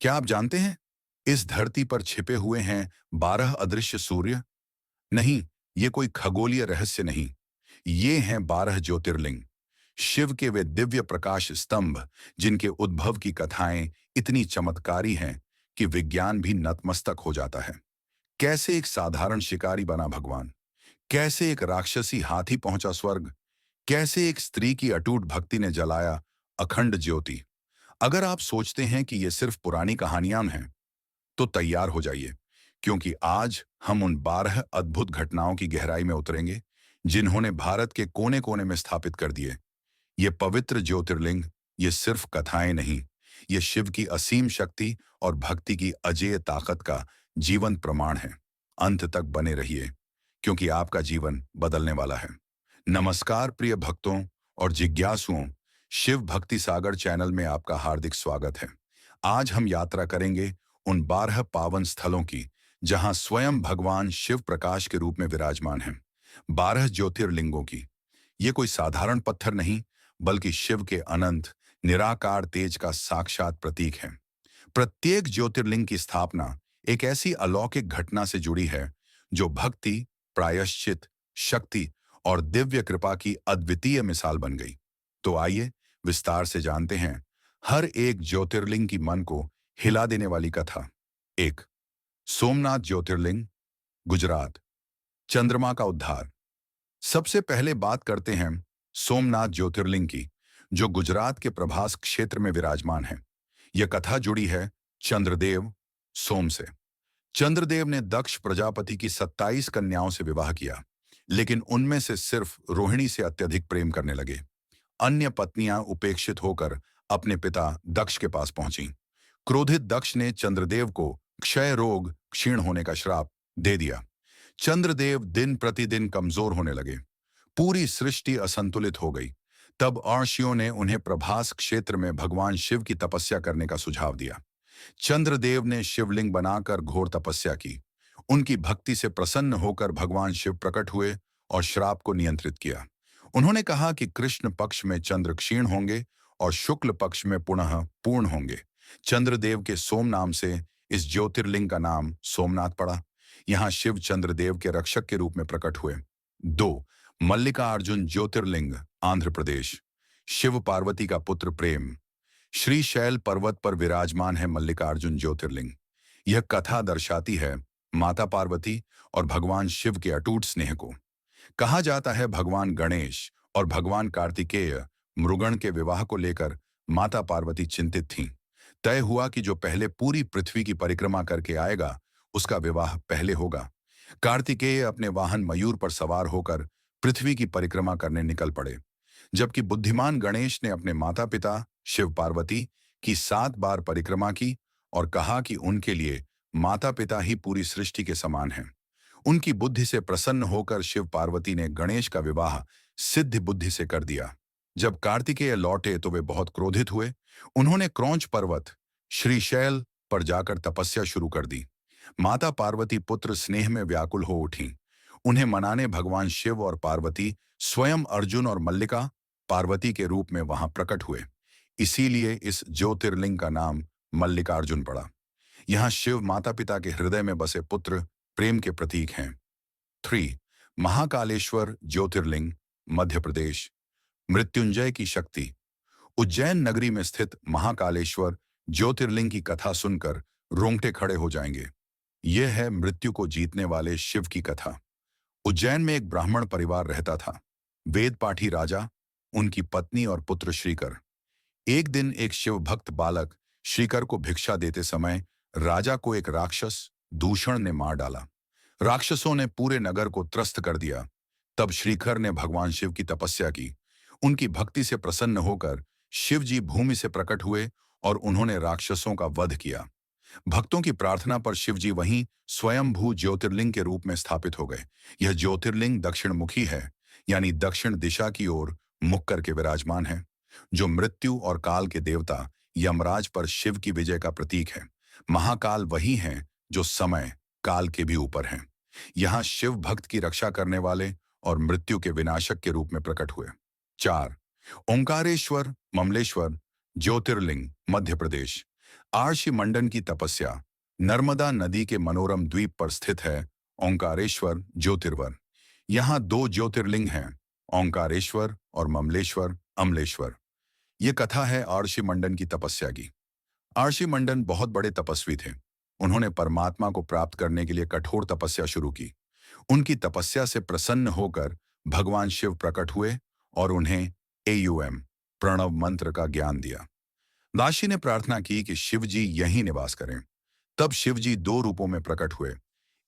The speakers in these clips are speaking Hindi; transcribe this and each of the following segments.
क्या आप जानते हैं इस धरती पर छिपे हुए हैं 12 अदृश्य सूर्य? नहीं, ये कोई खगोलीय रहस्य नहीं। ये हैं 12 ज्योतिर्लिंग, शिव के वे दिव्य प्रकाश स्तंभ जिनके उद्भव की कथाएं इतनी चमत्कारी हैं कि विज्ञान भी नतमस्तक हो जाता है। कैसे एक साधारण शिकारी बना भगवान? कैसे एक राक्षसी हाथी पहुंचा स्वर्ग? कैसे एक स्त्री की अटूट भक्ति ने जलाया अखंड ज्योति? अगर आप सोचते हैं कि ये सिर्फ पुरानी कहानियां हैं, तो तैयार हो जाइए, क्योंकि आज हम उन 12 अद्भुत घटनाओं की गहराई में उतरेंगे जिन्होंने भारत के कोने कोने में स्थापित कर दिए ये पवित्र ज्योतिर्लिंग। ये सिर्फ कथाएं नहीं, ये शिव की असीम शक्ति और भक्ति की अजेय ताकत का जीवंत प्रमाण है। अंत तक बने रहिए, क्योंकि आपका जीवन बदलने वाला है। नमस्कार प्रिय भक्तों और जिज्ञासुओं, शिव भक्ति सागर चैनल में आपका हार्दिक स्वागत है। आज हम यात्रा करेंगे उन 12 पावन स्थलों की जहां स्वयं भगवान शिव प्रकाश के रूप में विराजमान हैं। 12 ज्योतिर्लिंगों की। ये कोई साधारण पत्थर नहीं, बल्कि शिव के अनंत निराकार तेज का साक्षात प्रतीक है। प्रत्येक ज्योतिर्लिंग की स्थापना एक ऐसी अलौकिक घटना से जुड़ी है जो भक्ति, प्रायश्चित, शक्ति और दिव्य कृपा की अद्वितीय मिसाल बन गई। तो आइए विस्तार से जानते हैं हर एक ज्योतिर्लिंग की मन को हिला देने वाली कथा। एक, सोमनाथ ज्योतिर्लिंग, गुजरात। चंद्रमा का उद्धार। सबसे पहले बात करते हैं सोमनाथ ज्योतिर्लिंग की, जो गुजरात के प्रभास क्षेत्र में विराजमान है। यह कथा जुड़ी है चंद्रदेव सोम से। चंद्रदेव ने दक्ष प्रजापति की 27 कन्याओं से विवाह किया, लेकिन उनमें से सिर्फ रोहिणी से अत्यधिक प्रेम करने लगे। अन्य पत्नियां उपेक्षित होकर अपने पिता दक्ष के पास पहुंची। क्रोधित दक्ष ने चंद्रदेव को क्षय रोग, क्षीण होने का श्राप दे दिया। चंद्रदेव दिन प्रतिदिन कमजोर होने लगे। पूरी सृष्टि असंतुलित हो गई। तब अर्षियों ने उन्हें प्रभास क्षेत्र में भगवान शिव की तपस्या करने का सुझाव दिया। चंद्रदेव ने शिवलिंग बनाकर घोर तपस्या की। उनकी भक्ति से प्रसन्न होकर भगवान शिव प्रकट हुए और श्राप को नियंत्रित किया। उन्होंने कहा कि कृष्ण पक्ष में चंद्र क्षीण होंगे और शुक्ल पक्ष में पुनः पूर्ण होंगे। चंद्रदेव के सोम नाम से इस ज्योतिर्लिंग का नाम सोमनाथ पड़ा। यहाँ शिव चंद्रदेव के रक्षक के रूप में प्रकट हुए। दो, मल्लिकार्जुन ज्योतिर्लिंग, आंध्र प्रदेश। शिव पार्वती का पुत्र प्रेम। श्रीशैल पर्वत पर विराजमान है मल्लिकार्जुन ज्योतिर्लिंग। यह कथा दर्शाती है माता पार्वती और भगवान शिव के अटूट स्नेह को। कहा जाता है भगवान गणेश और भगवान कार्तिकेय मृगण के विवाह को लेकर माता पार्वती चिंतित थीं। तय हुआ कि जो पहले पूरी पृथ्वी की परिक्रमा करके आएगा, उसका विवाह पहले होगा। कार्तिकेय अपने वाहन मयूर पर सवार होकर पृथ्वी की परिक्रमा करने निकल पड़े, जबकि बुद्धिमान गणेश ने अपने माता पिता शिव पार्वती की 7 बार परिक्रमा की और कहा कि उनके लिए माता पिता ही पूरी सृष्टि के समान हैं। उनकी बुद्धि से प्रसन्न होकर शिव पार्वती ने गणेश का विवाह सिद्ध बुद्धि से कर दिया। जब कार्तिकेय लौटे तो वे बहुत क्रोधित हुए। उन्होंने क्रौंच पर्वत श्रीशैल पर जाकर तपस्या शुरू कर दी। माता पार्वती पुत्र स्नेह में व्याकुल हो उठी। उन्हें मनाने भगवान शिव और पार्वती स्वयं अर्जुन और मल्लिका पार्वती के रूप में वहां प्रकट हुए। इसीलिए इस ज्योतिर्लिंग का नाम मल्लिकार्जुन पड़ा। यहाँ शिव माता पिता के हृदय में बसे पुत्र प्रेम के प्रतीक हैं। 3, महाकालेश्वर ज्योतिर्लिंग, मध्य प्रदेश। मृत्युंजय की शक्ति। उज्जैन नगरी में स्थित महाकालेश्वर ज्योतिर्लिंग की कथा सुनकर रोंगटे खड़े हो जाएंगे। यह है मृत्यु को जीतने वाले शिव की कथा। उज्जैन में एक ब्राह्मण परिवार रहता था। वेद पाठी राजा, उनकी पत्नी और पुत्र श्रीकर। एक दिन एक शिव भक्त बालक श्रीकर को भिक्षा देते समय राजा को एक राक्षस दूषण ने मार डाला। राक्षसों ने पूरे नगर को त्रस्त कर दिया। तब श्रीकर ने भगवान शिव की तपस्या की। उनकी भक्ति से प्रसन्न होकर शिव जी भूमि से प्रकट हुए और उन्होंने राक्षसों का वध किया। भक्तों की प्रार्थना पर शिव जी वहीं स्वयंभू ज्योतिर्लिंग के रूप में स्थापित हो गए। यह ज्योतिर्लिंग दक्षिण मुखी है, यानी दक्षिण दिशा की ओर मुख करके विराजमान है, जो मृत्यु और काल के देवता यमराज पर शिव की विजय का प्रतीक है। महाकाल वही है जो समय काल के भी ऊपर है। यहाँ शिव भक्त की रक्षा करने वाले और मृत्यु के विनाशक के रूप में प्रकट हुए। 4, ओंकारेश्वर ममलेश्वर ज्योतिर्लिंग, मध्य प्रदेश। आर्षि मंडन की तपस्या नर्मदा नदी के मनोरम द्वीप पर स्थित है। ओंकारेश्वर ज्योतिर्वर। यहाँ दो ज्योतिर्लिंग हैं, ओंकारेश्वर और ममलेश्वर अमलेश्वर। ये कथा है आर्षि मंडन की तपस्या की। आर्षि मंडन बहुत बड़े तपस्वी थे। उन्होंने परमात्मा को प्राप्त करने के लिए कठोर तपस्या शुरू की। उनकी तपस्या से प्रसन्न होकर भगवान शिव प्रकट हुए और उन्हें एयूएम प्रणव मंत्र का ज्ञान दिया। दाशी ने प्रार्थना की कि शिव जी यहीं निवास करें। तब शिव जी दो रूपों में प्रकट हुए,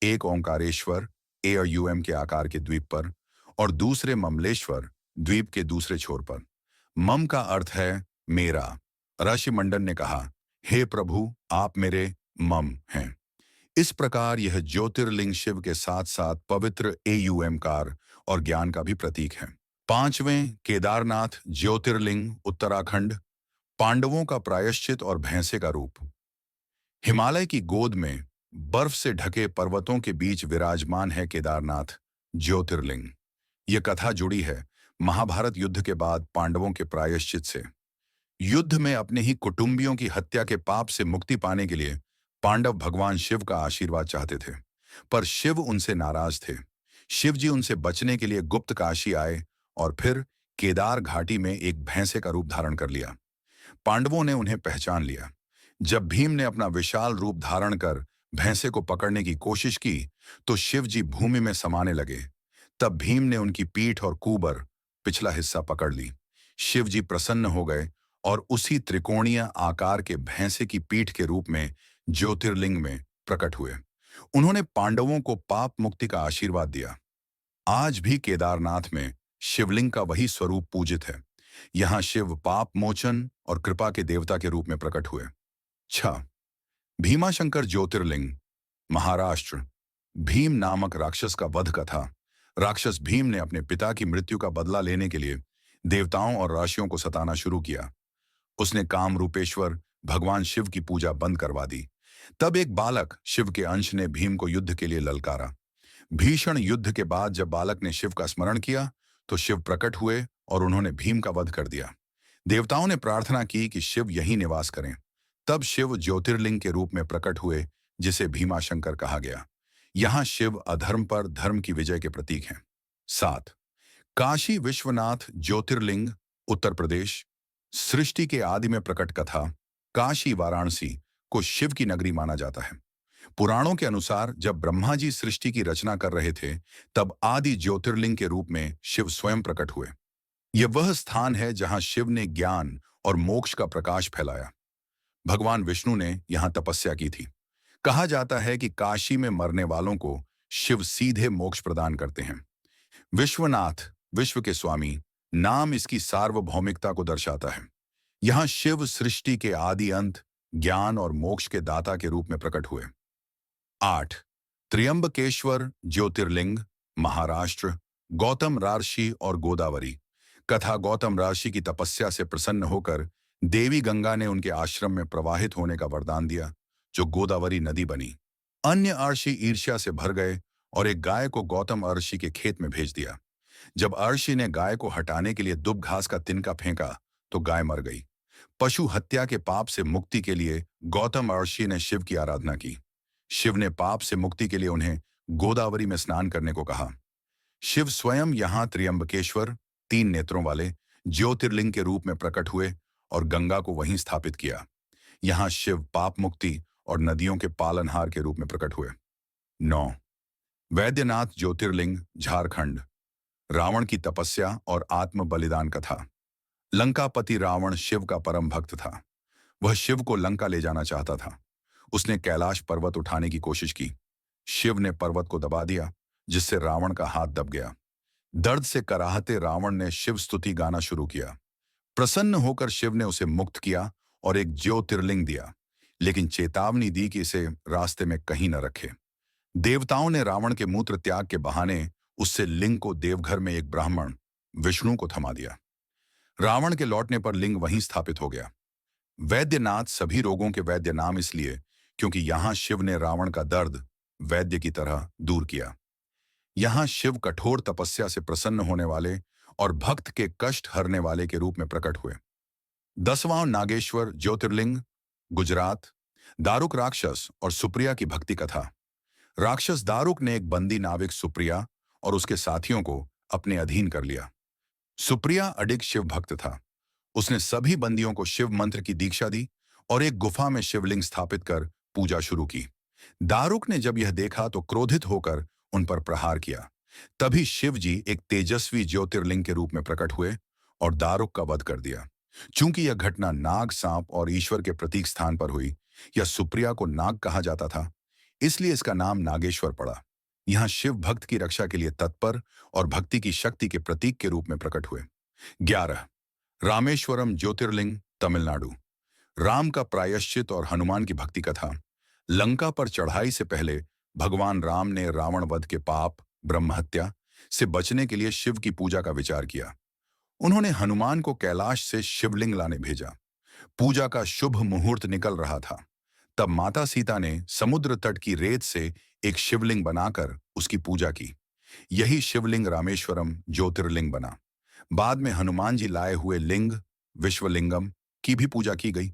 एक ओंकारेश्वर एयूएम के आकार के द्वीप पर और दूसरे ममलेश्वर द्वीप के दूसरे छोर पर। मम का अर्थ है मेरा। ऋषि मंडन ने कहा, हे प्रभु, आप मेरे मम हैं। इस प्रकार यह ज्योतिर्लिंग शिव के साथ साथ पवित्र एयूएमकार और ज्ञान का भी प्रतीक है। पांचवें केदारनाथ ज्योतिर्लिंग उत्तराखंड। पांडवों का प्रायश्चित और भैंसे का रूप। हिमालय की गोद में बर्फ से ढके पर्वतों के बीच विराजमान है केदारनाथ ज्योतिर्लिंग। यह कथा जुड़ी है महाभारत युद्ध के बाद पांडवों के प्रायश्चित से। युद्ध में अपने ही कुटुंबियों की हत्या के पाप से मुक्ति पाने के लिए पांडव भगवान शिव का आशीर्वाद चाहते थे, पर शिव उनसे नाराज थे। शिव जी उनसे बचने के लिए गुप्त काशी आए और फिर केदार घाटी में एक भैंसे का रूप धारण कर लिया। पांडवों ने उन्हें पहचान लिया। जब भीम ने अपना विशाल रूप धारण कर भैंसे को पकड़ने की कोशिश की तो शिव जी भूमि में समाने लगे। तब भीम ने उनकी पीठ और कुबर पिछला हिस्सा पकड़ ली। शिव जी प्रसन्न हो गए और उसी त्रिकोणीय आकार के भैंसे की पीठ के रूप में ज्योतिर्लिंग में प्रकट हुए। उन्होंने पांडवों को पाप मुक्ति का आशीर्वाद दिया। आज भी केदारनाथ में शिवलिंग का वही स्वरूप पूजित है। यहाँ शिव पाप मोचन और कृपा के देवता के रूप में प्रकट हुए। 6 भीमाशंकर ज्योतिर्लिंग महाराष्ट्र। भीम नामक राक्षस का वध कथा। राक्षस भीम ने अपने पिता की मृत्यु का बदला लेने के लिए देवताओं और राशियों को सताना शुरू किया। उसने काम रूपेश्वर भगवान शिव की पूजा बंद करवा दी। तब एक बालक शिव के अंश ने भीम को युद्ध के लिए ललकारा। भीषण युद्ध के बाद जब बालक ने शिव का स्मरण किया तो शिव प्रकट हुए और उन्होंने भीम का वध कर दिया। देवताओं ने प्रार्थना की कि शिव यहीं निवास करें। तब शिव ज्योतिर्लिंग के रूप में प्रकट हुए, जिसे भीमाशंकर कहा गया। यहाँ शिव अधर्म पर धर्म की विजय के प्रतीक हैं। 7 काशी विश्वनाथ ज्योतिर्लिंग उत्तर प्रदेश। सृष्टि के आदि में प्रकट कथा। काशी वाराणसी को शिव की नगरी माना जाता है। पुराणों के अनुसार जब ब्रह्मा जी सृष्टि की रचना कर रहे थे तब आदि ज्योतिर्लिंग के रूप में शिव स्वयं प्रकट हुए। यह वह स्थान है जहां शिव ने ज्ञान और मोक्ष का प्रकाश फैलाया। भगवान विष्णु ने यहां तपस्या की थी। कहा जाता है कि काशी में मरने वालों को शिव सीधे मोक्ष प्रदान करते हैं। विश्वनाथ विश्व के स्वामी नाम इसकी सार्वभौमिकता को दर्शाता है। यहाँ शिव सृष्टि के आदि अंत, ज्ञान और मोक्ष के दाता के रूप में प्रकट हुए। 8 त्र्यंबकेश्वर ज्योतिर्लिंग महाराष्ट्र। गौतम ऋषि और गोदावरी। कथा गौतम ऋषि की तपस्या से प्रसन्न होकर देवी गंगा ने उनके आश्रम में प्रवाहित होने का वरदान दिया, जो गोदावरी नदी बनी। अन्य ऋषि ईर्ष्या से भर गए और एक गाय को गौतम ऋषि के खेत में भेज दिया। जब ऋषि ने गाय को हटाने के लिए दुब घास का तिनका फेंका तो गाय मर गई। पशु हत्या के पाप से मुक्ति के लिए गौतम ऋषि ने शिव की आराधना की। शिव ने पाप से मुक्ति के लिए उन्हें गोदावरी में स्नान करने को कहा। शिव स्वयं यहाँ त्र्यंबकेश्वर 3 नेत्रों वाले ज्योतिर्लिंग के रूप में प्रकट हुए और गंगा को वहीं स्थापित किया। यहाँ शिव पाप मुक्ति और नदियों के पालनहार के रूप में प्रकट हुए। 9 वैद्यनाथ ज्योतिर्लिंग झारखंड। रावण की तपस्या और आत्म बलिदान कथा। लंकापति रावण शिव का परम भक्त था। वह शिव को लंका ले जाना चाहता था। उसने कैलाश पर्वत उठाने की कोशिश की। शिव ने पर्वत को दबा दिया, जिससे रावण का हाथ दब गया। दर्द से कराहते रावण ने शिव स्तुति गाना शुरू किया। प्रसन्न होकर शिव ने उसे मुक्त किया और एक ज्योतिर्लिंग दिया, लेकिन चेतावनी दी कि इसे रास्ते में कहीं न रखे। देवताओं ने रावण के मूत्र त्याग के बहाने उससे लिंग को देवघर में एक ब्राह्मण विष्णु को थमा दिया। रावण के लौटने पर लिंग वहीं स्थापित हो गया। वैद्यनाथ सभी रोगों के वैद्य नाम इसलिए क्योंकि यहाँ शिव ने रावण का दर्द वैद्य की तरह दूर किया। यहाँ शिव कठोर तपस्या से प्रसन्न होने वाले और भक्त के कष्ट हरने वाले के रूप में प्रकट हुए। 10वां नागेश्वर ज्योतिर्लिंग गुजरात। दारुक राक्षस और सुप्रिया की भक्ति कथा। राक्षस दारुक ने एक बंदी नाविक सुप्रिया और उसके साथियों को अपने अधीन कर लिया। सुप्रिया अडिग शिव भक्त था। उसने सभी बंदियों को शिव मंत्र की दीक्षा दी और एक गुफा में शिवलिंग स्थापित कर पूजा शुरू की। दारुक ने जब यह देखा तो क्रोधित होकर उन पर प्रहार किया। तभी शिव जी एक तेजस्वी ज्योतिर्लिंग के रूप में प्रकट हुए और दारुक का वध कर दिया। चूंकि यह घटना नाग, सांप और ईश्वर के प्रतीक स्थान पर हुई, या सुप्रिया को नाग कहा जाता था, इसलिए इसका नाम नागेश्वर पड़ा। यहाँ शिव भक्त की रक्षा के लिए तत्पर और भक्ति की शक्ति के प्रतीक के रूप में प्रकट हुए। 11। रामेश्वरम ज्योतिर्लिंग, तमिलनाडु। राम का प्रायश्चित और हनुमान की भक्ति कथा। लंका पर चढ़ाई से पहले भगवान राम ने रावण वध के पाप, ब्रह्म हत्या से बचने के लिए शिव की पूजा का विचार किया। उन्होंने हनुमान को कैलाश से शिवलिंग लाने भेजा। पूजा का शुभ मुहूर्त निकल रहा था। तब माता सीता ने समुद्र तट की रेत से एक शिवलिंग बनाकर उसकी पूजा की। यही शिवलिंग रामेश्वरम ज्योतिर्लिंग बना। बाद में हनुमान जी लाए हुए लिंग, विश्वलिंगम, की भी पूजा की गई।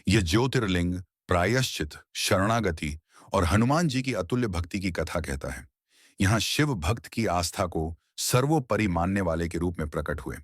यह ज्योतिर्लिंग प्रायश्चित, शरणागति और हनुमान जी की अतुल्य भक्ति की कथा कहता है। यहाँ शिव भक्त की आस्था को सर्वोपरि मानने वाले के रूप में प्रकट हुए।